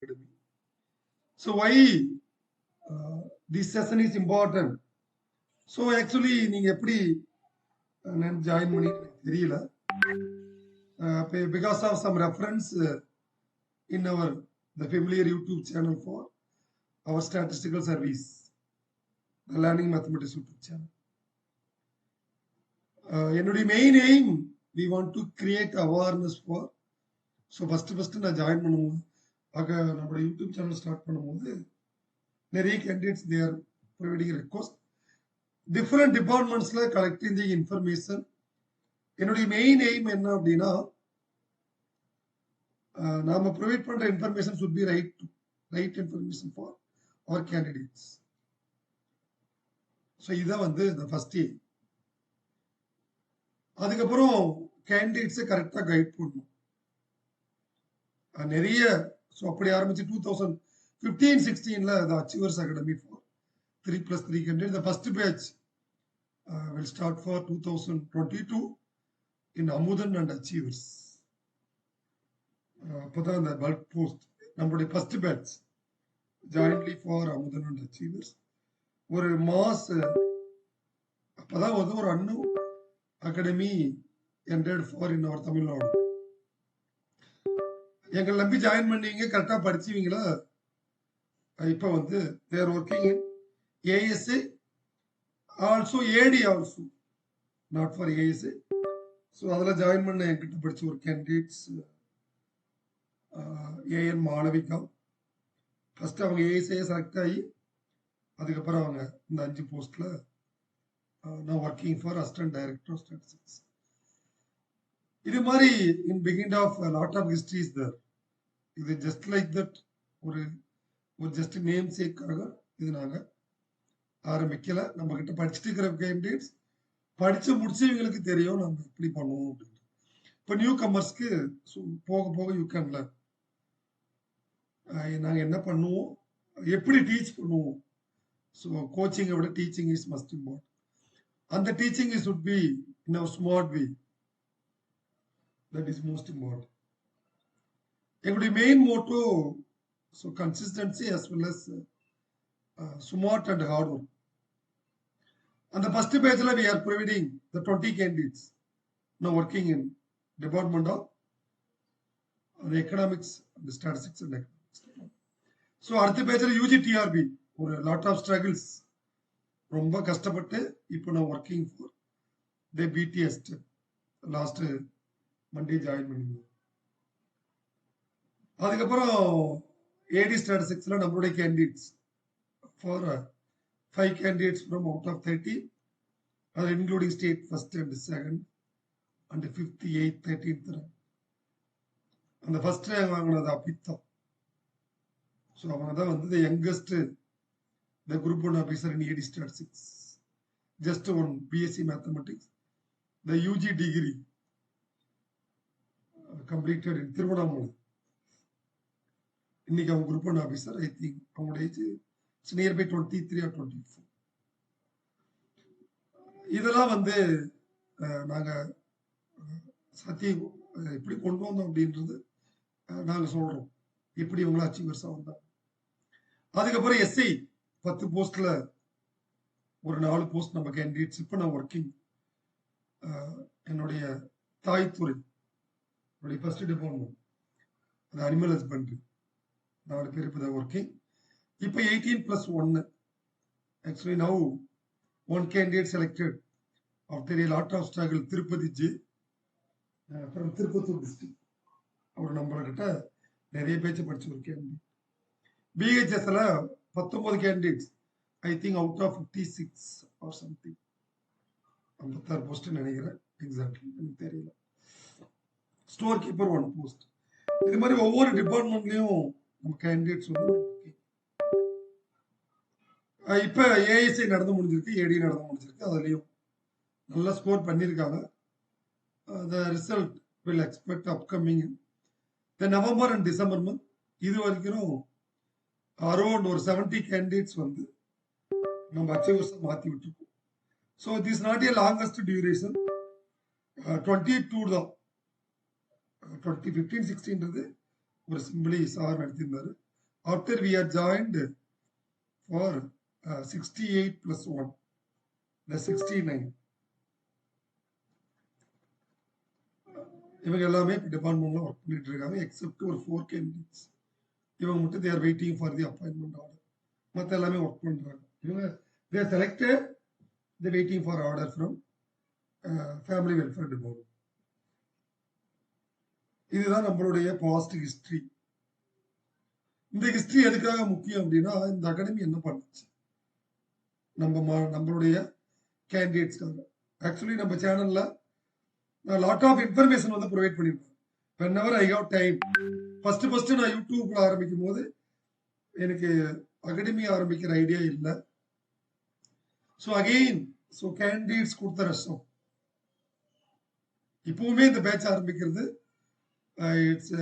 Academy. So why this session is important? So actually நீங்க எப்படி join பண்ணி தெரியல, because of some reference in our the familiar YouTube channel for our statistical service, the learning mathematics YouTube channel. என்னுடைய main aim we want to create awareness for. So first நான் join பண்ணும்போது நம்மளோட YouTube channel start பண்ணும்போது நிறைய candidates they are providing request different டிபார்ட்மெண்ட்ஸ்ல collecting the information. என்னுடைய main aim என்ன அப்படின்னா, நாம ப்ரொவைட் பண்ற information should be right information for our candidates. So இதான் வந்து இந்த ஃபர்ஸ்ட் எய்ம். அதுக்கப்புறம் கேண்டிடேட்ஸை கரெக்டாக கைட் பண்ணணும். நிறைய ஸோ அப்படி ஆரம்பிச்சு 2015-16 the Achievers Academy for 3+3 candidate. The first batch will start for 2022 in Amudan and Achievers. அப்போதான் அந்த பல்க் போஸ்ட் நம்மளுடைய first batch jointly for Amudhan and Achievers ஒரு மாஸ். அப்போதான் வந்து ஒரு அன்னு academy entered for in our Tamil Nadu. எங்களை நம்பி ஜாயின் பண்ணீங்க, கரெக்டாக படிச்சுவீங்களா? இப்போ வந்து there working in ASA also, AD also, not for ASA. So அதில் ஜாயின் பண்ண என்கிட்ட படிச்ச ஒரு கேண்டிடேட்ஸ் ஏஎன் மாளவிகா. ஃபர்ஸ்ட் அவங்க ஏஎஸ்ஏ செலக்ட் ஆகி அதுக்கப்புறம் அவங்க இந்த 5 போஸ்ட்ல நான் working for assistant director of statistics. இது மாதிரி in beginning of lot of histories there. இது ஜஸ்ட் லைக் தட் ஒரு ஜஸ்ட் நேம் சேக்காக இது நாங்கள் ஆரம்பிக்கல. நம்ம கிட்ட படிச்சுட்டு இருக்கிற கேண்டிடேட்ஸ் படிச்சு முடிச்சவங்களுக்கு தெரியும் நம்ம எப்படி பண்ணுவோம் அப்படின்னு. இப்போ நியூ கமர்ஸ்க்கு போக போக யூ கேன் லேர்ன் நாங்கள் என்ன பண்ணுவோம், எப்படி டீச் பண்ணுவோம். ஸோ கோச்சிங்கை விட டீச்சிங் இஸ் மஸ்ட் இம்பார்ட்டன்ட். அந்த teaching is should be in a smart way. That is most important. எங்களுடைய main Moto so consistency as well as smart and hard work. அந்த first பேஜ்ல we are providing the 20 candidates now working in department of economics and statistics and economics. So அடுத்த பேஜ்ல UG TRB ஒரு lot of struggles, ரொம்ப கஷ்டப்பட்டு இப்போ நான் working for the PDS last Monday join பண்ணிங்க. அதுக்கப்புறம் ஏடி ஸ்டாட்டிஸ்டிக்ஸ்ல நம்மளுடைய candidates for 5 candidates from out of 30, including state first and second and 5th, 8th, 13th rank. அந்த ஃபர்ஸ்ட் ரேங்க் வாங்கினது அபித்தா. ஸோ அவங்க தான் வந்து youngest the group 1 officer in AD statistics, just one BSc mathematics, the UG degree completed in Tiruvannamalai. இன்னைக்கு அவங்க group 1 officer. I think அவங்களோட age nearby 23 or 24. இதெல்லாம் வந்து நாங்க சத்தியம் எப்படி கொண்டு வந்தோம் அப்படின்றது நாங்க சொல்றோம், எப்படி இவங்களா அச்சீவர்ஸா வந்தாங்க. அதுக்கப்புறம் எஸ்ஐ 10 போஸ்ட்ல ஒரு 4 போஸ்ட் நம்ம கேண்டிடேட்ஸ். இப்போ நான் ஒர்க்கிங் என்னுடைய தாய்த்துறை ஃபர்ஸ்ட் டிபார்ட்மெண்ட் அது அனிமல் ஹஸ்பண்ட்ரி 4 பேர் இப்போ தான் ஒர்க்கிங். இப்போ 18+1. Actually now 1 candidate selected after a lot of struggle. Tirupathi ji from Tirupathur district. அவர் நம்மகிட்ட நிறைய பேச்சு படிச்சு ஒரு கேண்டிடேட். பிஹெச்எஸ்ல 19 candidates, I think out of 56 or something, 56 post நினைக்கிறேன், எக்ஸாக்ட்லி எனக்கு தெரியல. Store keeper 1 post. இது மாதிரி ஒவ்வொரு டிபார்ட்மெண்ட்லயும் நம்ம கேண்டிடேட்ஸ் வந்து இப்ப ஏஎஸ்ஐ நடந்து முடிஞ்சிருக்கு, ஏடி நடந்து முடிஞ்சிருக்கு. அதுலயும் நல்லா ஸ்கோர் பண்ணியிருக்காங்க. the result will expect upcoming the November and December month. இது வரைக்கும் அரௌண்ட் ஒரு 70 கேண்டிடேட்ஸ் வந்து நம்ம அச்சீவர்ஸ் மாத்தி விட்டுருக்கோம். So this not a longest duration. 22 தான், 2015-16 ஒரு சிம்பிளி சார் நடத்தியிருந்தாரு. after we are joined for 68 plus 1, the 69. இவங்க எல்லாமே டிபார்ட்மெண்ட்ல ஒர்க் பண்ணிட்டு இருக்காங்க எக்ஸப்ட் ஒரு 4 கேண்டிடேட்ஸ். இவங்க மட்டும் they are waiting for the appointment order. மத்த எல்லாமே ஒர்க் பண்றாங்க. இவங்க they are selected, they are waiting for order from family welfare department. இதுதான் நம்மளுடைய பாஸ்ட் ஹிஸ்டரி. இந்த ஹிஸ்டரி எதுக்காக முக்கியம் அப்படின்னா இந்த அகாடமி என்ன பண்ணுச்சு நம்மளுடைய கேண்டிடேட்ஸ்க்காக. ஆக்சுவலி நம்ம சேனல்ல நான் லாட் ஆஃப் இன்ஃபர்மேஷன் வந்து ப்ரொவைட் பண்ணிருப்பேன். whenever I have time. First நான் யூடியூப்ல ஆரம்பிக்கும் போது எனக்கு அகாடமி ஆரம்பிக்கிற ஐடியா இல்லை. ஸோ அகெயின் கேண்டிடேட்ஸ் கொடுத்த ரசம். இப்பவுமே இந்த பேட்ச் ஆரம்பிக்கிறது it's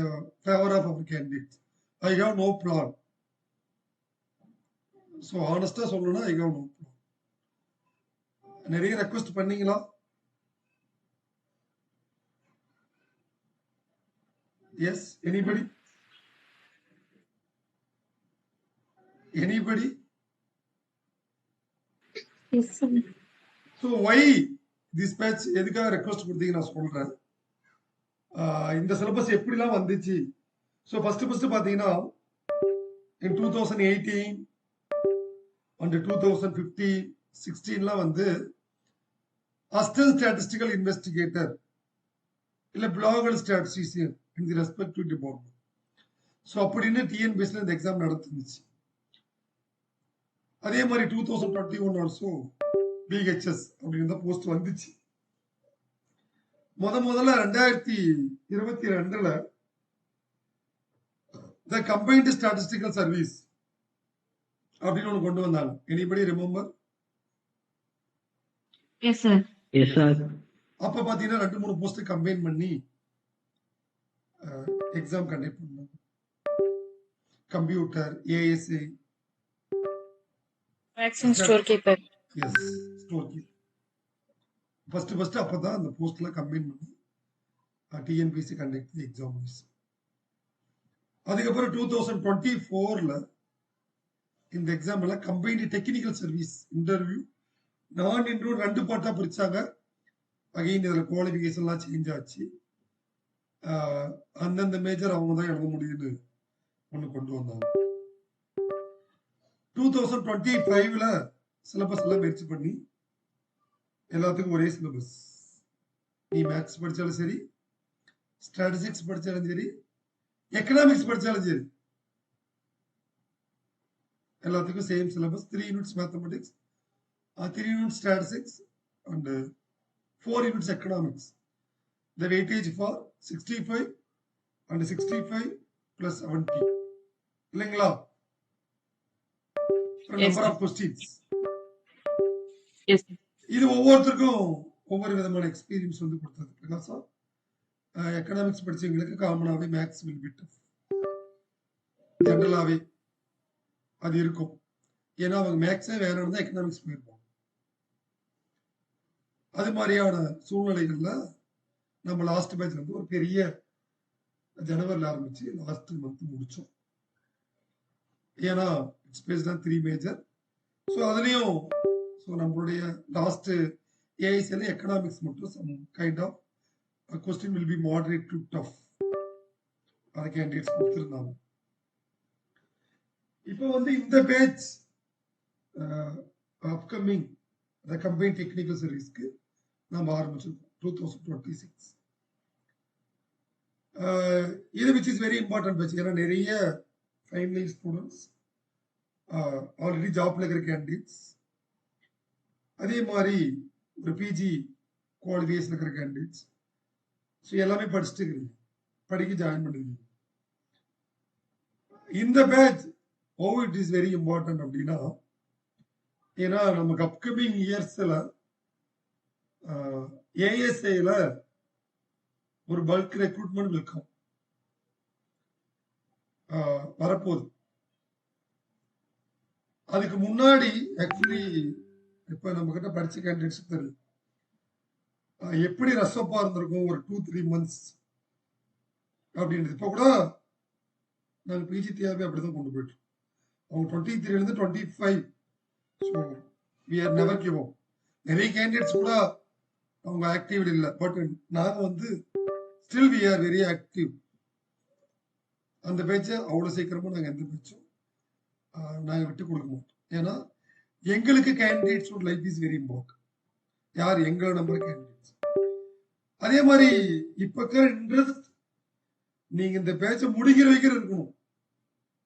favour of our candidates. I have no plan. So honestா சொல்லணும்னா I have no plan. நிறைய ரெக்வெஸ்ட் பண்ணீங்களா? Yes, anybody? Yes, sir. So why this batch எதுக்காக ரெக்வெஸ்ட் கொடுத்தீங்க நான் சொல்றேன். இந்த சிலபஸ் எப்படிலாம் வந்துச்சு. ஸோ ஃபர்ஸ்ட் பார்த்தீங்கன்னா in 2018 and 2015, 16லாம் வந்து அசிஸ்டன்ட் ஸ்டாட்டிஸ்டிக்கல் இன்வெஸ்டிகேட்டர் இல்ல பிளாகல் statistician in the respective department. So அப்படின்னு டிஎன்பிஎஸ்ல இந்த எக்ஸாம் நடந்துச்சு. அதே மாதிரி 2021 ஆல்சோ பிஹெச்எஸ் அப்படின்ற போஸ்ட் வந்துச்சு. முதல்ல 2022ல the combined statistical service அப்படின்னு ஒன்று கொண்டு வந்தாங்க. Anybody remember? Yes, sir. Yes, sir. அப்ப பாத்தீங்கன்னா 2-3 போஸ்ட் கம்பைன் பண்ணி எக்ஸாம் கண்டக்ட் பண்ணாங்க. Computer, ASA, Vaccine store keeper. Yes store keeper. First அப்பதான் அந்த போஸ்ட்ல கம்பைன் பண்ணி டிஎன்பிஎஸ்சி கண்டக்ட் எக்ஸாம்ஸ். அதுக்கப்புறம் 2024ல இந்த எக்ஸாம் எல்லாம் கம்பைன்டு டெக்னிக்கல் சர்வீஸ் இன்டர்வியூ நான் இன்டர்வியூ 2 பார்ட்டா பிரிச்சாங்க. அகைன் இதுல குவாலிஃபிகேஷன் எல்லாம் சேஞ்ச் ஆச்சு. அந்தந்த மேஜர் அவங்க தான் எழுத முடியும்னு ஒண்ணு கொண்டு வந்தாங்க. 2025ல சிலபஸ் எல்லாம் முயற்சி பண்ணி எல்லாத்துக்கும் ஒரே சிலபஸ். நீ மேத்ஸ் படிச்சாலும் சரி, ஸ்டாட்டிஸ்டிக்ஸ் படிச்சாலும் சரி, எக்கனாமிக்ஸ் படிச்சாலும் சரி, எல்லாத்துக்கும் same syllabus. 3 units mathematics, 3 units statistics and 4 units economics. The weightage for 65 and 65 plus 70. இல்லைங்களா? Number of questions. Yes. இது ஒவ்வொருத்தருக்கும் ஒவ்வொரு விதமான எக்ஸ்பீரியன்ஸ் வந்து கொடுத்தது. பிகாஸ் எக்கனாமிக்ஸ் படிச்சவங்களுக்கு காமனாவே மேக்ஸ் வில் பி டஃப். ஜெனரலாவே அது இருக்கும். ஏன்னா அவங்க மேக்ஸே வேணும்னு தான் எக்கனாமிக்ஸ் போயிருப்பாங்க. அது மாதிரியான சூழ்நிலைகள்ல நம்ம லாஸ்ட் பேட்ச்ல வந்து ஒரு பெரிய ஜனவரியில் ஆரம்பிச்சு லாஸ்ட் மந்த் முடிச்சோம். ஏன்னா it's based on 3 major. So அதுலயும் நம்மளுடைய லாஸ்ட் ஏஐசில எக்கனாமிக்ஸ் மட்டும் some kind of question will be moderate to tough. அதை கேண்டிடேட்ஸ் கொடுத்துருந்தாங்க. இப்போ வந்து இந்த பேட்ச் அப்கமிங் கம்பைன் டெக்னிக்கல் சர்வீஸ்க்கு நம்ம ஆரம்பிச்சிருக்கோம் 2026. இது which is very important batch. ஏன்னா நிறைய ஃபைனல் இயர் ஸ்டூடெண்ட்ஸ், ஆல்ரெடி ஜாப்ல இருக்கிற கேண்டிடேட்ஸ், அதே மாதிரி ஒரு பிஜி குவாலிஃபிகேஷன் இருக்கிற கேண்டிடேட்ஸ். ஸோ எல்லாமே படிச்சுட்டு இருக்கிறீங்க, படிக்க ஜாயின் பண்ணுவீங்க. இந்த batch how it is very important அப்படின்னா, ஏன்னா நமக்கு அப்கமிங் இயர்ஸ்ல ஏஎஸ்ஐல ஒரு பல்க் ரெக்ரூட்மெண்ட் இருக்கும் வரப்போகுது. அதுக்கு முன்னாடி ஆக்சுவலி இப்ப நம்ம கிட்ட படிச்ச கேண்டிடேட்ஸ் தெரியும் எப்படி ரசப்பா இருந்திருக்கும் ஒரு 2-3 months அப்படின்றது. இப்ப கூட நாங்கள் பிஜிடிஆர்பி அப்படி தான் கொண்டு போயிட்டோம். அவங்க 23 25. So we are never give up. நிறைய கேண்டிடேட்ஸ் கூட அவங்க ஆக்டிவ் இல்லை, பட் நாங்கள் வந்து still we are very active. அந்த பேச்சை அவ்வளோ சீக்கிரமாக நாங்கள் எந்த பேச்சும் நாங்கள் விட்டு கொடுக்க மாட்டோம். ஏன்னா எங்களுக்கு கேண்டிடேட்ஸோட லைஃப் இஸ் வெரி இம்பார்ட்டன்ட். யார் எங்களை நம்புற கேண்டிடேட்ஸ். அதே மாதிரி இப்ப இருக்கிற இன்ட்ரெஸ்ட் நீங்க இந்த பேச்சை முடிக்கிற வைக்கிற இருக்கணும்.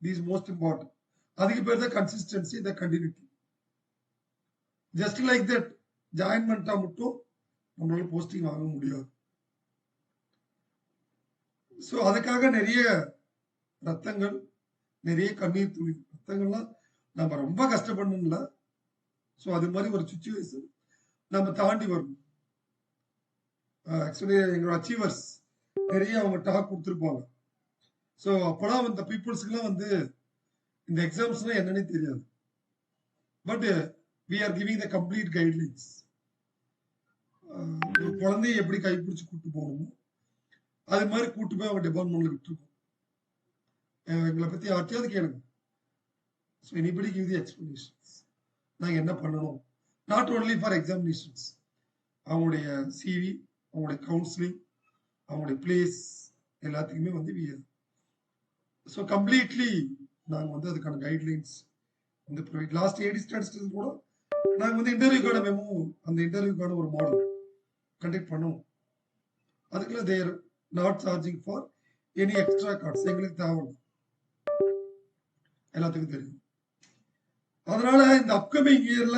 This most important. அதுக்கு பேர் தான் consistency, the continuity. Just like that join பண்ணிட்டா மட்டும் நம்மளால போஸ்டிங் வாங்க முடியாது. ஸோ அதுக்காக நிறைய ரத்தங்கள், நிறைய கண்ணீர் துளி. ரத்தங்கள்லாம் நம்ம ரொம்ப கஷ்டப்படணும்ல. ஸோ அது மாதிரி ஒரு சுச்சுவேஷன் நம்ம தாண்டி வரணும். ஆக்சுவலி எங்களோட அச்சீவர்ஸ் நிறைய அவங்க டாக் கொடுத்துருப்பாங்க. ஸோ அப்போலாம் இந்த பீப்புள்ஸ்க்குலாம் வந்து இந்த எக்ஸாம்ஸ்லாம் என்னன்னே தெரியாது. But we are giving the complete guidelines. ஒரு குழந்தைய எப்படி கைப்பிடிச்சு கூட்டு போகணுமோ அது மாதிரி கூட்டு போய் அவங்க டிபார்ட்மெண்ட்ல விட்டுருக்கோம். எங்களை பத்தி யார்ட்டையாவது கேளுங்க. So anybody give the explanations. நாங்கள் என்ன பண்ணணும், நாட் ஓன்லி ஃபார் எக்ஸாமினேஷன்ஸ். அவங்களுடைய சிவி, அவங்களுடைய கவுன்சிலிங், அவங்களுடைய பிளேஸ் எல்லாத்துக்குமே வந்து ஸோ கம்ப்ளீட்லி நாங்கள் வந்து அதுக்கான கைட்லைன்ஸ் வந்து ப்ரொவைட். லாஸ்ட் ஏடி ஸ்டாட்டிஸ்டிக்ஸ் கூட நாங்கள் வந்து இன்டர்வியூக்கான மெமோ, அந்த இன்டர்வியூக்கான ஒரு மாடல் கண்டக்ட் பண்ணுவோம். அதுக்குள்ள there not charging for any extra cards. எங்களுக்கு தேவை எல்லாத்துக்கும் தெரியும். அதனால இந்த அப்கமிங் இயர்ல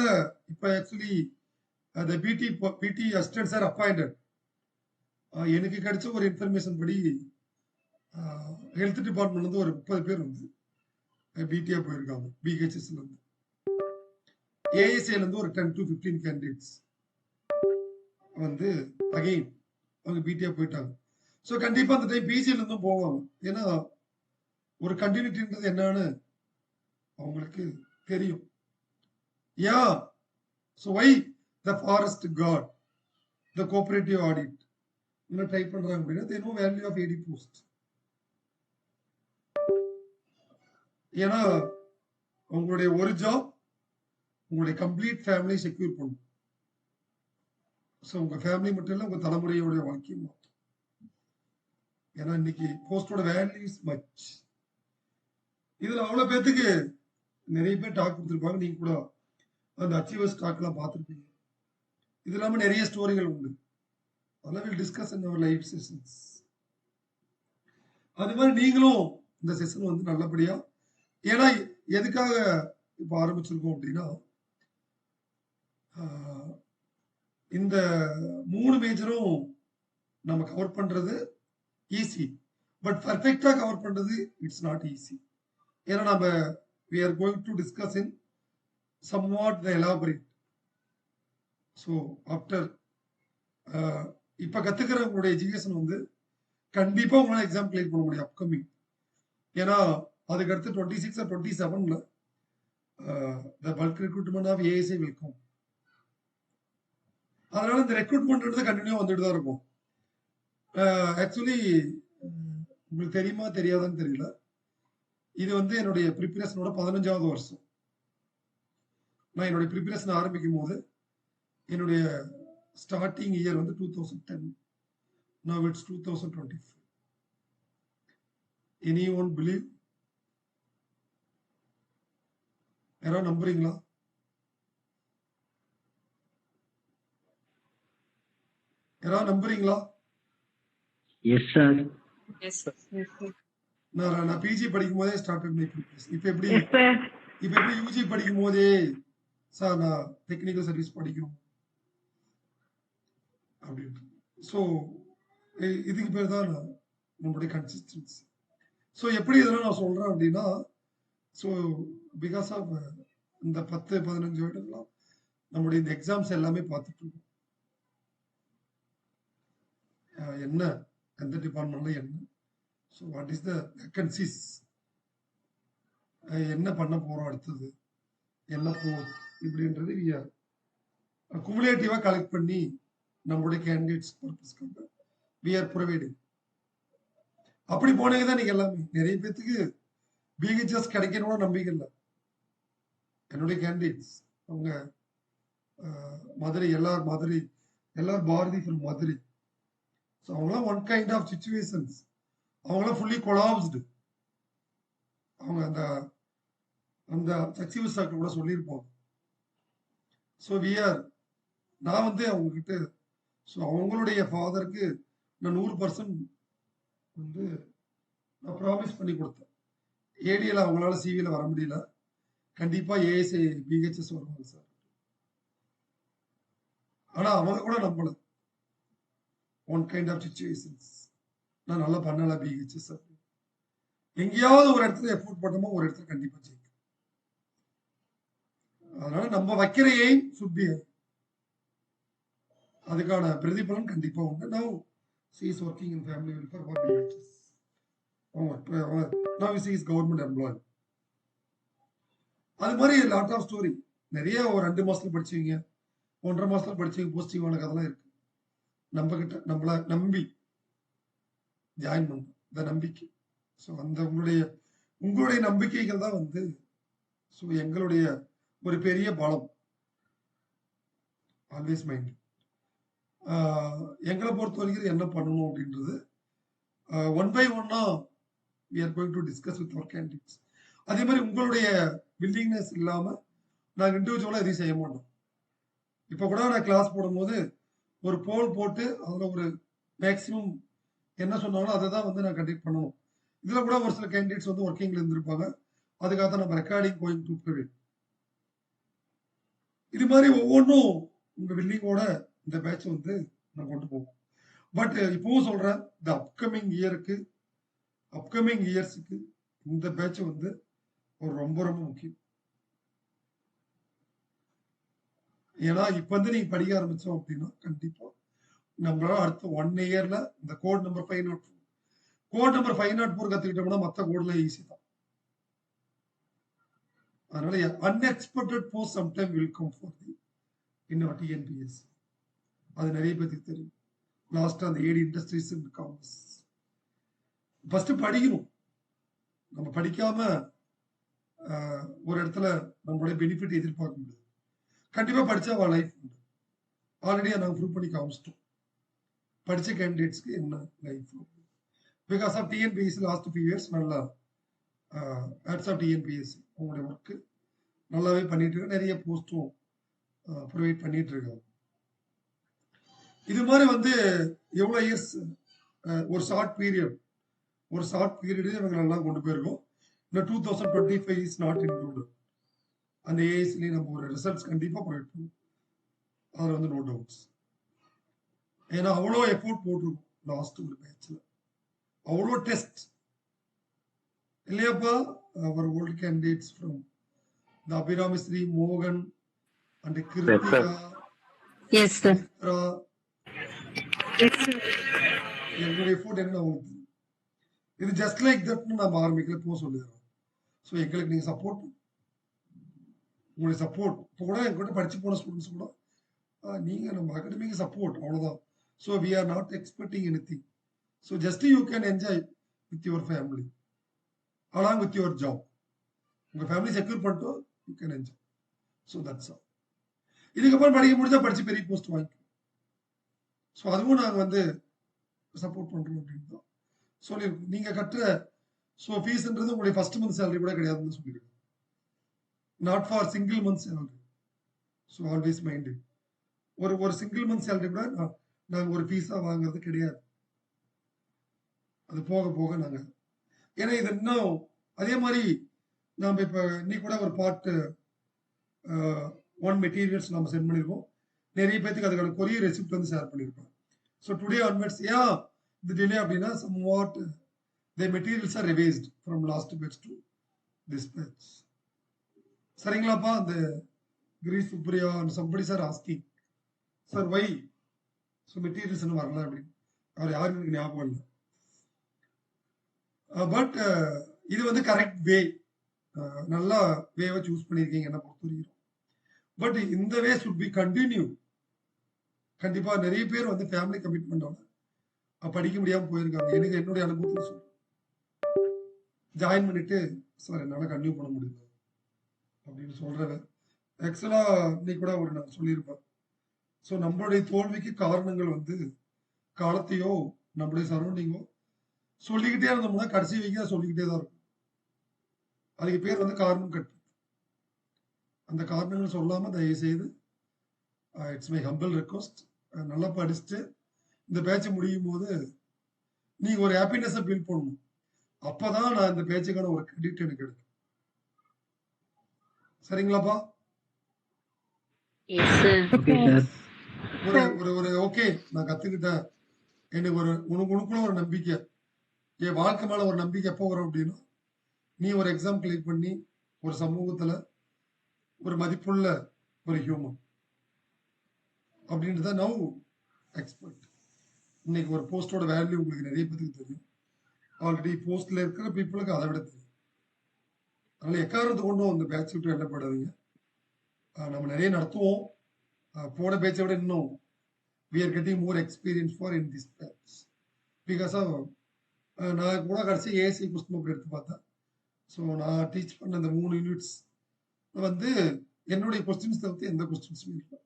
இப்ப actually the PD assistants are appointed. எனக்கு கிடைச்ச ஒரு இன்ஃபர்மேஷன் படி ஹெல்த் டிபார்ட்மெண்ட் வந்து ஒரு 30 பேர் வந்து பிடிஆ போயிருக்காங்க. பிஹெச்எஸ்ல இருந்து, ஏஎஸ்ஏல இருந்து ஒரு 10 to 15 கேண்டிடேட்ஸ் வந்து அகைன் அவங்க பிடிஆ போயிட்டாங்க. ஸோ கண்டிப்பா அந்த டைம் பிஜில இருந்தும் போவாங்க. ஏன்னா ஒரு கண்டினியூட்டின்றது என்னன்னு அவங்களுக்கு தெரியும். Yeah so why the forest guard, the cooperative audit என்ன ட்ரை பண்றாங்க அப்படின்னா, they know value of AD post. ஏன்னா உங்களுடைய ஒரு ஜாப் உங்களுடைய கம்ப்ளீட் ஃபேமிலி செக்யூர் பண்ணும். ஸோ உங்க ஃபேமிலி மட்டும் இல்லை, உங்க தலைமுறையோட வாழ்க்கையும் மாற்றும். ஏன்னா இன்னைக்கு போஸ்டோட வேல்யூ இஸ் மச். இதுல அவ்வளவு பேத்துக்கு நிறைய பேர் டாக் கொடுத்துருப்பாங்க. நீங்க கூட அந்த அச்சீவர்ஸ் டாக் எல்லாம் பார்த்துருப்பீங்க. இது இல்லாம நிறைய ஸ்டோரிகள் உண்டு. அதெல்லாம் will discuss in our live sessions. அது மாதிரி நீங்களும் இந்த செஷன் வந்து நல்லபடியா, ஏன்னா எதுக்காக இப்ப ஆரம்பிச்சிருக்கோம் அப்படின்னா, இந்த 3 மேஜரும் நம்ம கவர் பண்றது ஈஸி, பட் பர்ஃபெக்டா கவர் பண்றது இட்ஸ் நாட் ஈஸி. ஏன்னா நம்ம we are going to discuss in somewhat the elaborate. So after இப்ப கத்துக்கிற உங்களுடைய எஜுகேஷன் வந்து கண்டிப்பா உங்களால எக்ஸாம் கிளியர் பண்ண முடியும் அப்கமிங். ஏன்னா அதுக்கு அடுத்து 26 or 27ல the bulk recruitment of ASA will come. அதனால இந்த ரெக்ரூட்மெண்ட் கண்டினியூ வந்துட்டு தான் இருக்கும். ஆக்சுவலி உங்களுக்கு தெரியுமா தெரியாதான்னு தெரியல, இது வந்து என்னுடைய ப்ரிப்பரேஷனோட 15வது வருஷம். நான் என்னுடைய ப்ரிப்பரேஷன் ஆரம்பிக்கும் போது என்னுடைய ஸ்டார்டிங் இயர் வந்து 2010. Now it's 2025. Anyone believe? யாரா நம்புறீங்களா? யாரா நம்புறீங்களா? Yes sir. நான் பிஜி படிக்கும் போதே ஸ்டார்ட் பண்ணி ப்ரிப்பரேஷன். இப்ப எப்படி யூஜி படிக்கும் போதே சார் நான் டெக்னிக்கல் சர்வீஸ் படிக்கணும் அப்படின்ட்டு. ஸோ இதுக்கு பேர் தான் நம்மளுடைய கன்சிஸ்டன்சி. ஸோ எப்படி இதெல்லாம் நான் சொல்றேன் அப்படின்னா, ஸோ பிகாஸ் ஆஃப் இந்த 10-15 வருடங்களாம் நம்முடைய இந்த எக்ஸாம்ஸ் எல்லாமே பார்த்துட்டு இருக்கோம். என்ன எந்த டிபார்ட்மெண்ட்ல என்ன, so what is the vacancies, என்ன பண்ண போறோம் அடுத்தது, என்ன போகுது இப்படின்றது குமுலேட்டிவா கலெக்ட் பண்ணி நம்மளுடைய கேண்டிடேட்ஸ் பர்பஸ்க்காக we are providing. அப்படி போனீங்க தான் நீங்க எல்லாமே. நிறைய பேத்துக்கு பிஹெச்எஸ் கிடைக்கணும்னு நம்பிக்கை இல்லை. என்னுடைய கேண்டிடேட்ஸ் அவங்க மதுரை, எல்லார் பாரதி ஃப்ரம் மதுரை. ஸோ அவங்களாம் ஒன் கைண்ட் ஆஃப் சுச்சுவேஷன்ஸ், அவங்களாம் ஃபுல்லி கொலாப்ஸ்டு. அவங்க அந்த அந்த சச்சிவ் சாக்கள் கூட சொல்லியிருப்பாங்க. ஸோ நான் வந்து அவங்க கிட்ட, ஸோ அவங்களுடைய ஃபாதருக்கு நான் 100% வந்து நான் ப்ராமிஸ் பண்ணி கொடுத்தேன். ஏடிஎல் அவங்களால சிவியில் வர முடியல, கண்டிப்பா ஏஎஸ்ஐ பிஹெச்எஸ் வருவாங்க சார். ஆனா அவங்க கூட நம்பல. ஒன் கைண்ட் ஆஃப் சிச்சுவேஷன்ஸ், நான் நல்லா பண்ணல பிஹெச்எஸ். எங்கேயாவது ஒரு இடத்துல எஃபோர்ட் பண்ணோமோ ஒரு இடத்துல கண்டிப்பா ஜெயிக்கும். அதனால நம்ம வைக்கிற எய்ம் should be அதுக்கான பிரதிபலன் கண்டிப்பா உண்டு. Now she is working in family welfare for BHS. now she is government employee. அது மாதிரி லாட் ஆஃப் ஸ்டோரி நிறைய. ஒரு 2 மாசத்துல படிச்சவங்க, 1.5 மாசத்துல படிச்சவங்க போஸ்டிவான கதெல்லாம் இருக்கு. நம்ம கிட்ட நம்மள நம்பி ஜாயின் பண்ண இந்த நம்பிக்கை. ஸோ அந்த உங்களுடைய நம்பிக்கைகள் தான் வந்து ஸோ எங்களுடைய ஒரு பெரிய பலம். Always mind. எங்களை பொறுத்த வரைக்கும் என்ன பண்ணணும் அப்படின்றது ஒன் பை ஒன்னா we are going to discuss with our candidates. அதே மாதிரி உங்களுடைய வில்லிங்னஸ் இல்லாம நாங்கள் இண்டிவிஜுவலா எதையும் செய்ய மாட்டோம். இப்ப கூட நான் கிளாஸ் போடும்போது ஒரு போல் போட்டு அதுல ஒரு மேக்சிமம் என்ன சொன்னாலும் அதை தான் வந்து நான் கண்டக்ட் பண்ணணும். இதுல கூட ஒரு சில கேண்டிடேட்ஸ் வந்து ஒர்க்கிங்ல இருந்திருப்பாங்க, அதுக்காக தான் நம்ம ரெக்கார்டிங் கோயிங் டு ப்ரிவேட். இது மாதிரி ஒவ்வொன்றும் உங்க வில்லிங்கோட இந்த பேட்ச் வந்து நான் கொண்டு போவோம். பட் இப்பவும் சொல்றேன், இந்த அப்கமிங் இயர்ஸுக்கு இந்த பேட்ச் வந்து ஒரு ரொம்ப ரொம்ப முக்கியம். ஏன்னா இப்ப வந்து நீங்க படிக்க ஆரம்பிச்சோம் அப்படின்னா கண்டிப்பா நம்மளால அடுத்த 1 இயர்ல இந்த கோட் நம்பர் 504 கத்துக்கிட்டோம்னா மற்ற கோட்ல ஈஸி தான். அதனால unexpected post sometime will come for the in TNPS. அது நிறைய பேருக்கு தெரியும். லாஸ்ட் அந்த ஏடி இண்டஸ்ட்ரீஸ் அண்ட் காமர்ஸ் ஃபர்ஸ்ட் படிக்கணும். நம்ம படிக்காம ஒரு இடத்துல நம்மளுடைய பெனிஃபிட் எதிர்பார்க்க முடியாது. கண்டிப்பா படிச்சா அவ லைஃப் உண்டு. ஆல்ரெடி நாங்கள் ப்ரூவ் பண்ணி காமிச்சிட்டோம் படிச்ச கேண்டிடேட்ஸ்க்கு என்ன life. Because of TNPSC last few years நல்லா ஆட்ஸ் ஆஃப் டிஎன்பிஎஸ்சி உங்களுடைய ஒர்க்கு நல்லாவே பண்ணிட்டு இருக்க, நிறைய போஸ்டும் ப்ரொவைட் பண்ணிட்டு இருக்காங்க. இது மாதிரி வந்து எவ்வளவு இயர்ஸ் ஒரு ஷார்ட் பீரியட் இவங்க நல்லா கொண்டு போயிருக்கோம். இன்னும் 2025 இஸ் நாட் இன்க்ளூடட். அந்த ஏஎஸ்லேயே நம்ம ஒரு ரிசல்ட்ஸ் கண்டிப்பா ப்ரொவைட் பண்ணுவோம். அதில் வந்து நோ டவுட்ஸ். ஏன்னா அவ்வளோ எஃபோர்ட் போட்டிருக்கோம் லாஸ்ட் ஒரு பேட்ச்ல, அவ்வளோ டெஸ்ட் இல்லையாப்பா. Our old candidates from the Abirami Sri மோகன் அண்ட் கிருத்திகா, Yes, sir. எங்களுடைய எஃபோர்ட் என்ன உங்களுக்கு இது ஜஸ்ட் லைக் தட்னு நம்ம ஆரம்பிக்கல போக சொல்லிடுறோம். ஸோ எங்களுக்கு நீங்க சப்போர்ட், உங்களுடைய சப்போர்ட். இப்போ கூட எங்ககிட்ட படிச்சு போன ஸ்டூடெண்ட்ஸ் கூட நீங்க நம்ம அகாடமிக் சப்போர்ட் அவ்வளவுதான். So we are not expecting anything. So just you can enjoy with your family along with your job. உங்க ஃபேமிலி செக்யூர் பண்ணிட்டு you can enjoy. So that's all. இதுக்கப்புறம் படிக்க முடிஞ்சா படிச்சு பெரிய போஸ்ட் வாங்கிக்கணும். ஸோ அதுவும் நாங்கள் வந்து சப்போர்ட் பண்றோம் அப்படின்னு தான் சொல்லியிருக்கோம். நீங்க கட்டுற ஸோ ஃபீஸ்ன்றது உங்களுடைய ஃபர்ஸ்ட் மந்த் சேலரி கூட கிடையாதுன்னு சொல்லியிருக்கோம். Not for single month salary. So always mind ஒரு சிங்கிள் மந்த் சேலரி கூட நாங்கள் ஒரு ஃபீஸா வாங்குறது கிடையாது. அது போக போக நாங்கள், ஏன்னா இது இன்னும் அதே மாதிரி நாம் இப்போ இன்னைக்கு கூட ஒரு பார்ட் 1 மெட்டீரியல்ஸ் நம்ம சென்ட் பண்ணியிருக்கோம். நிறைய பேருக்கு அதுக்கான கொரியர் ரெசிப்ட் வந்து ஷேர் பண்ணியிருக்கோம். ஸோ டுடே ஆன்வர்ட்ஸ் இது டிலே அப்படின்னா somewhat the materials are revised from last batch to this batch. சரிங்களாப்பா. அந்த கிரீஸ் Supriya and somebody are asking sir why so materials இன்னும் வரல அப்படின்னு. அவர் யாரும் எனக்கு ஞாபகம் இல்லை. பட் இது வந்து கரெக்ட் வே, நல்லா வேவை சூஸ் பண்ணியிருக்கீங்க என்ன பொறுத்த வரைக்கும். பட் இந்த வே சுட் பி கண்டினியூ. கண்டிப்பா நிறைய பேர் வந்து ஃபேமிலி கமிட்மெண்டோட படிக்க முடியாம போயிருக்காங்க. எனக்கு என்னுடைய அனுபவத்தில் சொல்றேன். ஜாயின் பண்ணிட்டு சார் என்னால் கன்டினியூ பண்ண முடியல அப்படின்னு சொல்கிறவன் ஆக்சுவலாக நீ கூட ஒரு நான் சொல்லியிருப்பேன். ஸோ நம்மளுடைய தோல்விக்கு காரணங்கள் வந்து காலத்தையோ நம்மளுடைய சரௌண்டிங்கோ சொல்லிக்கிட்டே இருந்தோம்னா கடைசி வரைக்கும் சொல்லிக்கிட்டே தான் இருக்கும். அதுக்கு பேர் வந்து காரணம் கட்டு. அந்த காரணங்கள் சொல்லாமல் தயவு செய்து இட்ஸ் மை ஹம்பிள் ரெக்வஸ்ட் நல்லா படிச்சுட்டு இந்த பேட்ச் முடியும் போது நீங்க ஒரு ஹாப்பினஸை ஃபீல் பண்ணணும். அப்பதான் நான் இந்த பேச்சுக்கான ஒரு கிரெடிட் எனக்கு எடுக்கும். சரிங்களாப்பா? Yes, sir. Okay sir. ஒரு ஒரு ஒரு ஓகே நான் கத்துக்கிட்டேன். எனக்கு ஒரு உனக்குள்ள ஒரு நம்பிக்கை, என் வாழ்க்கை மேல ஒரு நம்பிக்கை எப்போ வரும் அப்படின்னா, நீ ஒரு எக்ஸாம் கிளியர் பண்ணி ஒரு சமூகத்துல ஒரு மதிப்புள்ள ஒரு ஹியூமன் அப்படின்றத நவ் எக்ஸ்பர்ட். இன்னைக்கு ஒரு போஸ்டோட வேல்யூ உங்களுக்கு நிறைய பேருக்கு தெரியும். ஆல்ரெடி போஸ்ட்ல இருக்கிற பீப்புளுக்கு அதை விட தெரியும். அதனால எக்காரணத்தை கொண்டும் அந்த பேட்ச் விட்டு எண்ணப்படாதீங்க. நம்ம நிறைய நடத்துவோம். போன பேச்சை விட இன்னும் we are getting more experience for in this batch because of நான் கூட கடைசி ஏஎஸ்சி கொஸ்டின் பேப்பர் எடுத்து பார்த்தேன். ஸோ நான் டீச் பண்ண அந்த 3 யூனிட்ஸ் வந்து என்னுடைய கொஸ்டின்ஸ் தவிர்த்து எந்த கொஸ்டின்ஸும் இல்லை.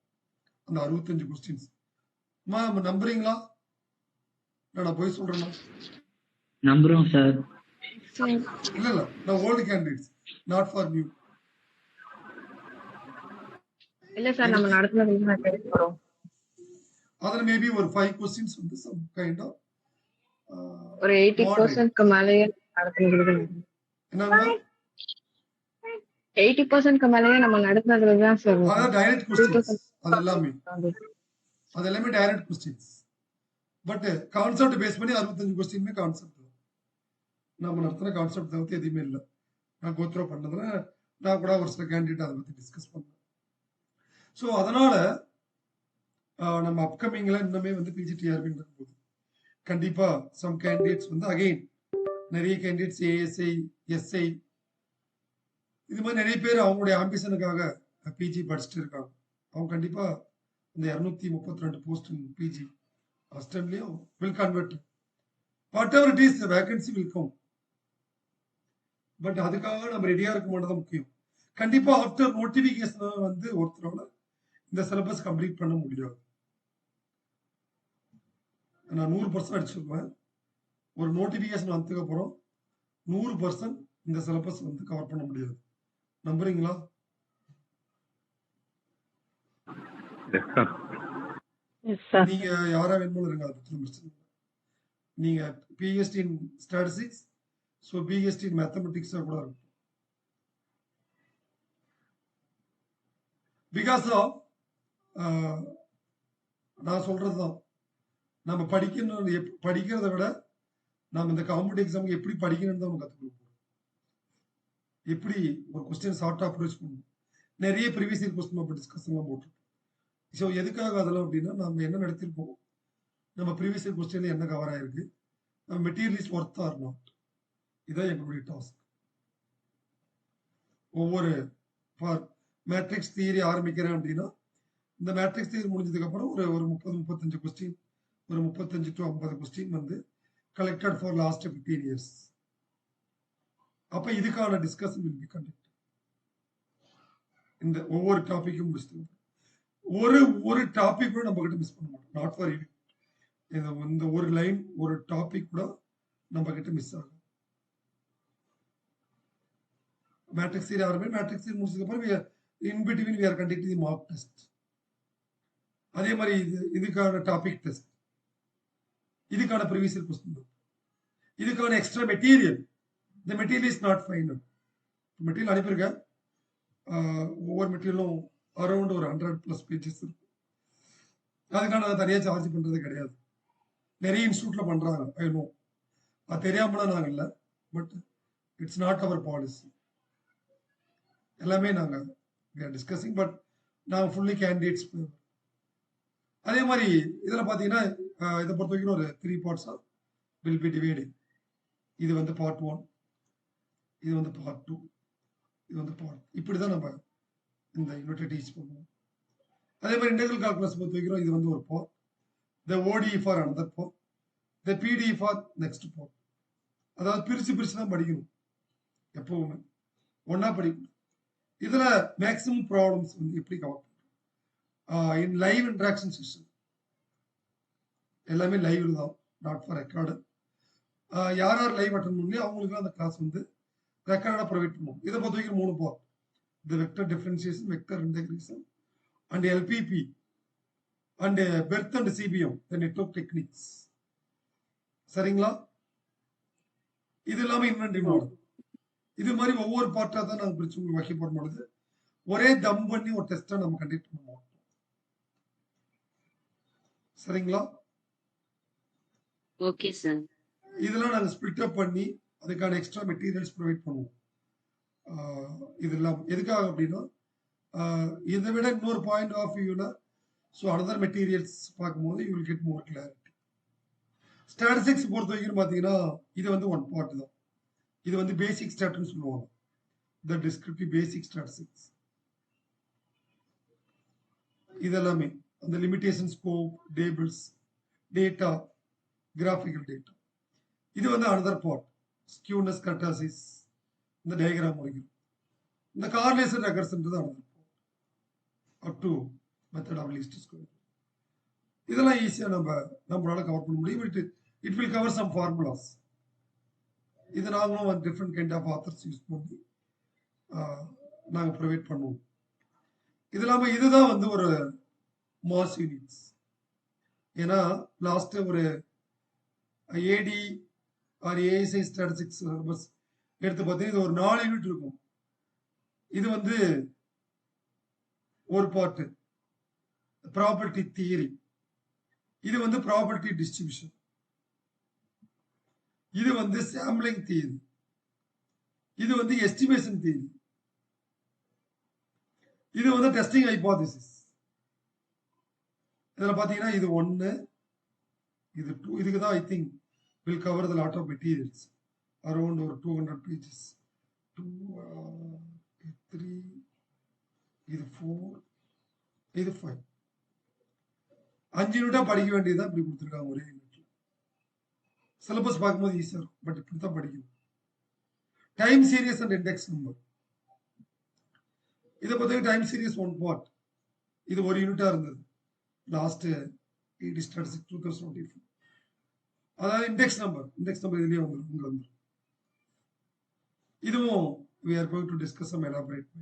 அந்த 65 கொஸ்டின்ஸ் நம்புறீங்களா? நான் போய் சொல்றேன்னா நம்புறோம் சார். இல்ல நான் old candidates not for new. இல்ல சார் நம்ம நடத்துனதுல நான் தெரிஞ்சு போறோம். அதுல மேபி ஒரு 5 கொஸ்டின்ஸ் வந்து சம் கைண்ட் ஆஃப் ஒரு 80% மேலயே நடத்துனது. என்னன்னா 80% மேலயே நம்ம நடத்துனதுல தான் சார். அதான் டைரக்ட் கொஸ்டின்ஸ். அது எல்லாமே direct questions. But concept base பண்ணி 65 கொஸ்டினுமே கான்செப்ட். நம்ம நடத்துற கான்செப்ட் தவிர்த்து எதுவுமே இல்லை. நான் கோத்ரோ பண்ணதுல நான் கூட ஒரு சில கேண்டிடேட் அதை பத்தி டிஸ்கஸ் பண்ணேன். ஸோ அதனால நம்ம அப்கமிங்ல இன்னுமே வந்து பிஜிடிஆர்பின்னு இருக்கும்போது கண்டிப்பா சம் கேண்டிடேட்ஸ் வந்து அகைன் நிறைய கேண்டிடேட்ஸ் ஏஎஸ்ஐ எஸ்ஐ இது மாதிரி நிறைய பேர் அவங்களுடைய ஆம்பிஷனுக்காக பிஜி படிச்சுட்டு இருக்காங்க. அவங்க கண்டிப்பா இந்த 232 போஸ்ட் பிஜி அசிஸ்டன்ட்லயும் will convert whatever it is vacancy will come. But அதுக்காக நம்ம ரெடியா இருக்க மாட்டதான் முக்கியம். கண்டிப்பா ஆஃப்டர் நோட்டிபிகேஷன் வந்து ஒருத்தரோட இந்த சிலபஸ் கம்ப்ளீட் பண்ண முடியாது. நான் 100% அடிச்சிருப்பேன். ஒரு நோட்டிபிகேஷன் வந்ததுக்கு அப்புறம் 100% இந்த சிலபஸ் வந்து கவர் பண்ண முடியாது. நம்புறீங்களா? நீங்க யாரா வேணுமோ இருங்க, அது பிரச்சனை. நீங்க BSc in statistics, so BSc in மேத்தமெட்டிக்ஸா கூட இருக்கும். பிகாஸ் ஆஃப் நான் சொல்றதுதான், நம்ம படிக்கிறத விட நம்ம இந்த காம்படிட்டிவ் எக்ஸாமுக்கு எப்படி படிக்கணும்னு தான் நம்ம கற்றுக்கணும். எப்படி ஒரு கொஸ்டின் ஷார்ட்டா அப்ரோச் பண்ணணும். நிறைய ப்ரீவியஸ் இயர் கொஸ்டின் பேப்பர் டிஸ்கஷன்லாம் போட்டிருக்கோம். ஸோ எதுக்காக அதெல்லாம் அப்படின்னா நம்ம என்ன நடத்திருக்கோம், நம்ம ப்ரீவியஸ் இயர் கொஸ்டின்ல என்ன கவர் ஆயிருக்கு, நம்ம மெட்டீரியலிஸ்ட் ஒர்த் ஆர் நாட், இதான் எங்களுடைய டாஸ்க். ஒவ்வொரு ஃபார் மேட்ரிக்ஸ் தியரி ஆரம்பிக்கிறேன் அப்படின்னா இந்த மேட்ரிக்ஸ் தியரி முடிஞ்சதுக்கு அப்புறம் ஒரு 30-35 கொஸ்டின், ஒரு 35 to 50 கொஸ்டின் வந்து கலெக்டட் ஃபார் லாஸ்ட் 15 இயர்ஸ். அப்ப இதுக்கான டிஸ்கஷன் வில் பி கண்டக்ட். இந்த ஒவ்வொரு டாபிக்கும் முடிச்சுட்டு ஒரு டாபிக் கூட நம்ம கிட்ட மிஸ் பண்ண மாட்டோம். நாட் ஃபார் யூ, இந்த ஒரு லைன் ஒரு டாபிக் கூட நம்ம கிட்ட மிஸ் ஆகும். மேட்ரிக்ஸ் தியரி ஆரம்பி மேட்ரிக்ஸ் தியரி முடிச்சதுக்கு அப்புறம் in between we are conducting the mock test. அதே மாதிரி இதுக்கான டாபிக் டெஸ்ட், இதுக்கான ப்ரீவியஸ் இயர் கொஸ்டின், இதுக்கான எக்ஸ்ட்ரா மெட்டீரியல். இந்த material is not final. Material அனுப்பியிருக்கேன். ஒவ்வொரு மெட்டீரியலும் அரௌண்ட் ஒரு 100+ பேஜஸ் இருக்கும். அதுக்கான தனியாக சார்ஜ் பண்றது கிடையாது. நிறைய இன்ஸ்டியூட்ல பண்றாங்க, ஐ நோ. அது தெரியாமலாம் நாங்கள் இல்லை, but it's not our policy. எல்லாமே நாங்கள் டிஸ்கஸிங், பட் நாங்கள் ஃபுல்லி கேண்டிடேட்ஸ். அதே மாதிரி இதில் பார்த்தீங்கன்னா இதை பொறுத்த வரைக்கும் ஒரு 3 பார்ட்ஸாக வில் பி டிவைடிங். இது வந்து பார்ட் 1, இது வந்து பார்ட் 2, இது வந்து பார்ட், இப்படி தான் நம்ம இந்த யூனிட்டை டீச் பண்ணுவோம். அதே மாதிரி இன்டெகிரல் கால்குலஸ் பொறுத்த வைக்கிறோம், இது வந்து ஒரு part, the ஓடிஇ for another part, the PDE for next part. அதாவது பிரிச்சு தான் படிக்கணும். எப்பவுமே ஒன்னா படிக்கணும். இதுல மேக்ஸிமம் ப்ராப்ளம்ஸ் வந்து எப்படி கவர் பண்ணுறோம் இன் லைவ் இன்ட்ராக்ஷன் செஷன், எல்லாமே லைவ் தான், நாட் ஃபார் ரெக்கார்டு. யார் யார் லைவ் அட்டன் பண்ணலையோ அவங்களுக்கு அந்த கிளாஸ் வந்து ரெக்கார்டாக ப்ரொவைட் பண்ணுவோம். இதை பொறுத்த வரைக்கும் 3 part, the vector differentiation, vector integration and LPP and Berth and CBM, the network techniques. சரிங்களா? இது இல்லாம இன்வென்டரி மாடல், இது மாதிரி ஒவ்வொரு பார்ட்டா தான் நாங்கள் பிரிச்சு உங்களுக்கு வைக்க போற பொழுது ஒரே தம் பண்ணி ஒரு டெஸ்டா நம்ம கண்டக்ட் பண்ண மாட்டோம். சரிங்களா? Okay sir. இதெல்லாம் நாங்கள் ஸ்பிளிட் அப் பண்ணி அதுக்கான எக்ஸ்ட்ரா மெட்டீரியல்ஸ் ப்ரொவைட் பண்ணுவோம். இதெல்லாம் எதுக்காக அப்படின்னா இதை விட இன்னொரு பாயிண்ட் ஆஃப் வியூல ஸோ அனதர் மெட்டீரியல்ஸ் பார்க்கும்போது you will get more clarity. Statistics பொறுத்த வரைக்கும் பார்த்தீங்கன்னா இது வந்து ஒன் பார்ட் தான். இது வந்து பேசிக் ஸ்டாட்னு சொல்லுவாங்க, த டிஸ்கிரிப்டிவ் பேசிக் ஸ்டாட்டிஸ்டிக்ஸ். இதெல்லாமே அந்த limitation, scope, tables, data, graphical data, இது வந்து அனதர் பார்ட். ஸ்கியூனஸ், கர்டாசிஸ், இந்த டயக்ராம் முடிக்கும். இந்த கார்லேஷன் ரெகர்ஷன்றது another part up to method of least square. இதெல்லாம் ஈஸியா நம்மளால கவர் பண்ண முடியும். It will cover some formulas. இது நாங்களும் different kind of authors use பண்ணி நாங்கள் ப்ரொவைட் பண்ணுவோம். இது இல்லாமல் இதுதான் வந்து ஒரு மாஸ் யூனிட்ஸ். ஏன்னா லாஸ்ட் ஒரு ஏடி ஆர் ஏஎஸ்ஐ ஸ்டாட்டிஸ்டிக்ஸ் சிலபஸ் எடுத்து பார்த்தீங்கன்னா இது ஒரு 4 யூனிட் இருக்கும். இது வந்து ஒரு பார்ட்டு ப்ராபர்ட்டி தியரி, இது வந்து ப்ராபர்ட்டி டிஸ்ட்ரிபியூஷன், இது வந்து சாம்பிளிங் தியரி, இது வந்து எஸ்டிமேஷன் தியரி, இது வந்து டெஸ்டிங் ஹைபோதசிஸ். இதுல பாத்தீங்கன்னா இது 1, இது 2, இதுக்கு தான் I think will cover the lot of materials around ஒரு 200 pages. 2, 3, இது 4, இது 5. 5 யூனிட்டா படிக்க வேண்டியதான் இப்படி கொடுத்துருக்காங்க ஒரே யூனிட்ல. சிலபஸ் பார்க்கும்போது ஈஸியா இருக்கும், பட் இப்படித்தான் படிக்கணும். Time series and index number, இதை பத்தி டைம் சீரியஸ் 1 பார்ட், இது ஒரு யூனிட்டா இருந்தது லாஸ்ட் ED ஸ்டாட்டிஸ்டிக்ஸ் 2024. அதாவது இண்டெக்ஸ் நம்பர் இதுலயே வந்துடும், இங்க வந்துடும். இதுவும் we are going to discuss some elaborate.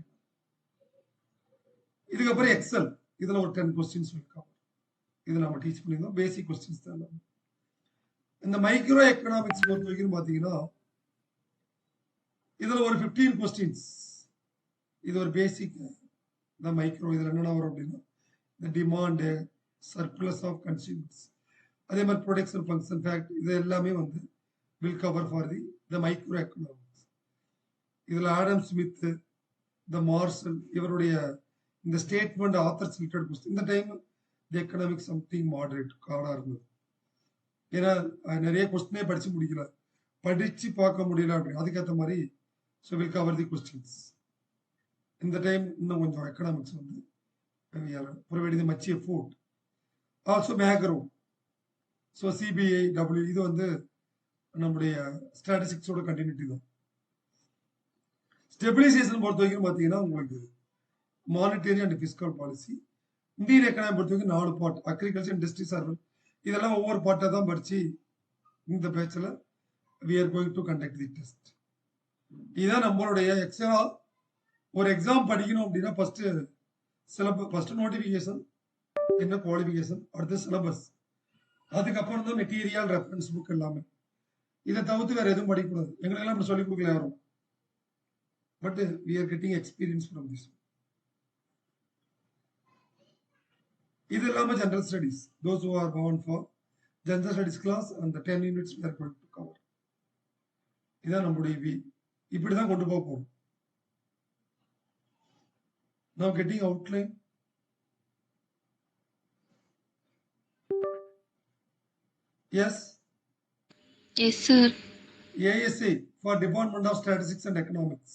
இதுக்கப்புறம் எக்ஸல், இதுல ஒரு 10 questions இருக்கும். இது நம்ம டீச் பண்ணியிருந்தோம், பேசிக் கொஸ்டின்ஸ் தான். இந்த மைக்ரோ எக்கனாமிக்ஸ் பொறுத்த வரைக்கும் பாத்தீங்கன்னா இதுல ஒரு 15 கொஸ்டின்ஸ். இது ஒரு பேசிக் இந்த மைக்ரோ. இதுல என்னென்ன வரும் அப்படின்னா இந்த டிமாண்ட், சர்ப்ளஸ் ஆஃப் கன்சியூமர்ஸ், அதே மாதிரி ப்ரொடக்ஷன் ஃபங்க்ஷன், ஃபேக்ட், இது எல்லாமே வந்து will cover for the microeconomics. இதுல ஆடம் ஸ்மித், த மார்ஷல், இவருடைய இந்த ஸ்டேட்மெண்ட் ஆத்தர்ஸ் ரிலேட்டட் கொஸ்டின். இந்த time the economic something moderate கார்டா இருந்தது. ஏன்னா நிறைய கொஸ்டினே படிச்சு முடிக்கல, படிச்சு பார்க்க முடியல அப்படின்னு, அதுக்கேற்ற மாதிரி so will cover the questions. இந்த டைம் இன்னும் கொஞ்சம் எக்கனாமிக்ஸ் வந்து providing much effort. Also macro, so CBI, W, இது வந்து நம்முடைய ஸ்டாட்டிஸ்டிக்ஸோட கண்டினியூட்டி தான். ஸ்டெபிலைசேஷன் பொறுத்த வரைக்கும் பார்த்தீங்கன்னா உங்களுக்கு monetary and fiscal policy. Indian economy பொறுத்த வரைக்கும் 4 பார்ட், அக்ரிகல்ச்சர், இண்டஸ்ட்ரி, சர்வல், இதெல்லாம் ஒவ்வொரு பார்ட்டா தான் படிச்சு இந்த பேட்ச்ல we are going to conduct the test. இதுதான் நம்மளுடைய எக்ஸ்ட்ரா. ஒரு எக்ஸாம் படிக்கணும் அப்படின்னா ஃபர்ஸ்ட் நோட்டிபிகேஷன், என்ன குவாலிஃபிகேஷன், அடுத்து சிலபஸ், அதுக்கப்புறம் தான் மெட்டீரியல், ரெஃபரன்ஸ் புக் எல்லாமே. இதை தவிர்த்து வேற எதுவும் படிக்கக்கூடாது. எங்களுக்கெல்லாம் அப்படி சொல்லிக் கொடுக்கல யாரும், but we are getting experience from this. இது இல்லாம general studies, those who are bound for general studies class and the 10 units we are going to cover. இதான் நம்மளுடைய இப்படிதான் கொண்டு போக போறோம். Now getting outline. Yes. Yes, sir. ASA for Department of Statistics and Economics.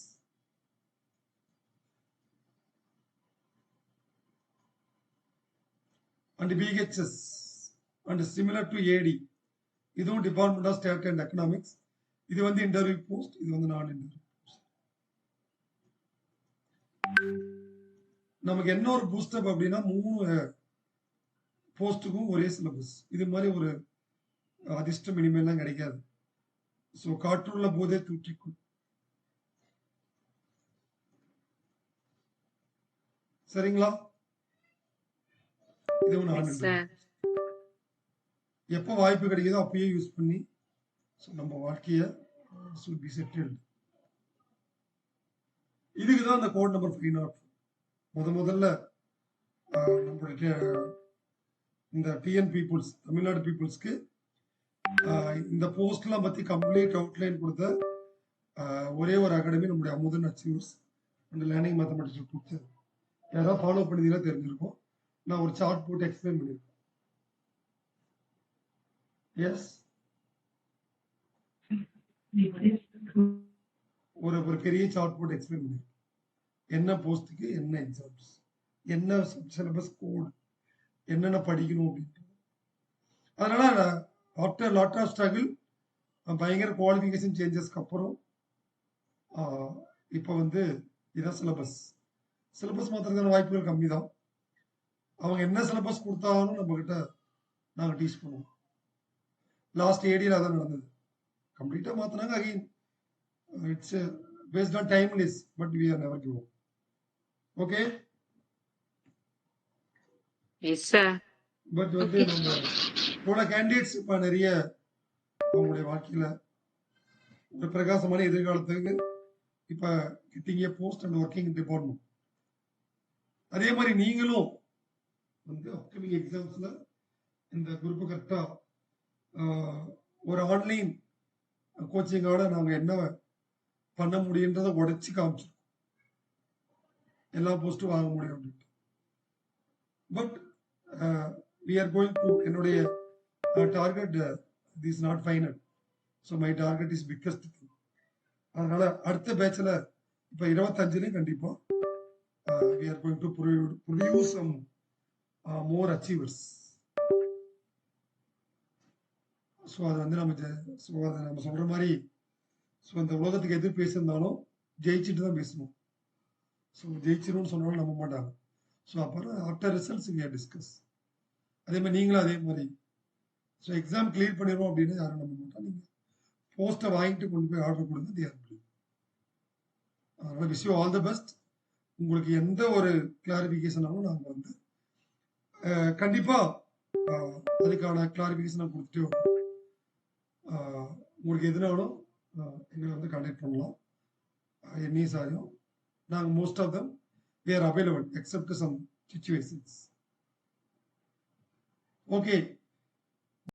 And BHS and similar to AD. இதுவும் department of stat and economics. இது வந்து interview post, இது வந்து நான் இன்டர்வியூ போஸ்ட். நமக்கு என்ன ஒரு பூஸ்டப் அப்படின்னா 3 போஸ்ட்டுக்கும் ஒரே சிலபஸ். இது மாதிரி ஒரு அதிர்ஷ்டம் இனிமேல்லாம் கிடைக்காது. ஸோ காற்றுள்ள போதே தூற்றிக்கும். சரிங்களா? இது ஒன்று எஸ் ஆன் சார். எப்போ வாய்ப்பு கிடைக்குதோ அப்பயே யூஸ் பண்ணி நம்ம வாழ்க்கைய should be settled. இதுக்கு தான் அந்த கோட் நம்பர் 504. முதல்ல நம்மளுடைய இந்த டிஎன் பீப்புள்ஸ், தமிழ்நாடு பீப்புள்ஸ்க்கு இந்த போஸ்ட்லாம் பத்தி கம்ப்ளீட் அவுட்லைன் கொடுத்த ஒரே ஒரு அகாடமி நம்முடைய Amudhan achievers and learning mathematics கொடுத்தது. யாராவது ஃபாலோ பண்ணிங்கன்னா தெரிஞ்சிருக்கும். நான் ஒரு சார்ட் போட்டு எக்ஸ்பிளைன் பண்ணியிருக்கேன். எஸ், ஒரு பெரிய சார்ட் போட்டு எக்ஸ்பிளைன் பண்ணியிருக்கேன். என்ன போஸ்ட்டுக்கு என்ன எக்ஸாம்ஸ், என்ன சிலபஸ் கோட், என்னென்ன படிக்கணும் அப்படின்ட்டு. அதனால ஆஃப்டர் லாட் ஆஃப் ஸ்ட்ரகிள் பயங்கர குவாலிஃபிகேஷன் சேஞ்சஸ்க்கு அப்புறம் இப்போ வந்து இதான் சிலபஸ் மாத்திரக்கான வாய்ப்புகள் கம்மி தான். அவங்க என்ன சிலபஸ் கொடுத்தாலும் நம்ம கிட்ட நாங்கள் டீச் பண்ணுவோம். லாஸ்ட் ஏடியில் அதான் நடந்தது. கம்ப்ளீட்டா மாத்தினாங்க. Again it's based on timeless, but we are never give up. Okay, yes sir. But வந்து நம்ம போன கேண்டிடேட்ஸ் இப்போ நிறைய அவங்களுடைய வாழ்க்கையில ஒரு பிரகாசமான எதிர்காலத்துக்கு இப்ப கிட்டிங்க போஸ்ட் அண்ட் ஒர்க்கிங் டிபார்ட்மெண்ட். அதே மாதிரி நீங்களும் வந்து அப்கமிங் எக்ஸாம்ஸ்ல இந்த குரூப் கரெக்டா ஒரு ஆன்லைன் கோச்சிங்கோட நாங்க என்ன பண்ண முடியுன்றதை உடைச்சு காமிச்சிருக்கோம். எல்லா போஸ்டும் வாங்க முடியும் அப்படின்ட்டு. But we are going to, என்னுடைய target is not final. So my target is biggest thing. அதனால அடுத்த பேட்ச்ல இப்ப 25லயும் கண்டிப்பா we are going to produce some more achievers. So அது வந்து நம்ம சொல்ற மாதிரி இந்த உலகத்துக்கு எதிர் பேசியிருந்தாலும் ஜெயிச்சுட்டு தான் பேசணும். ஸோ ஜெயிச்சிரும்னு சொன்னாலும் நம்ப மாட்டாங்க. ஸோ அப்புறம் after results we are discuss. அதே மாதிரி நீங்களும் அதே மாதிரி ஸோ எக்ஸாம் கிளியர் பண்ணிடுவோம் அப்படின்னு யாரும் நம்ப மாட்டாங்க. நீங்க போஸ்ட்டை வாங்கிட்டு கொண்டு போய் ஆர்டர் கொடுங்க. அதனால wish you all the best. உங்களுக்கு எந்த ஒரு கிளாரிபிகேஷனாலும் நாங்கள் வந்து கண்டிப்பா அதுக்கான கிளாரிபிகேஷன் கொடுத்துட்டே வரோம். உங்களுக்கு எதுனாலும் எங்களை வந்து கான்டாக்ட் பண்ணலாம். எனி சாரியும் நாங்கள் most of them we are available except some situations. Okay.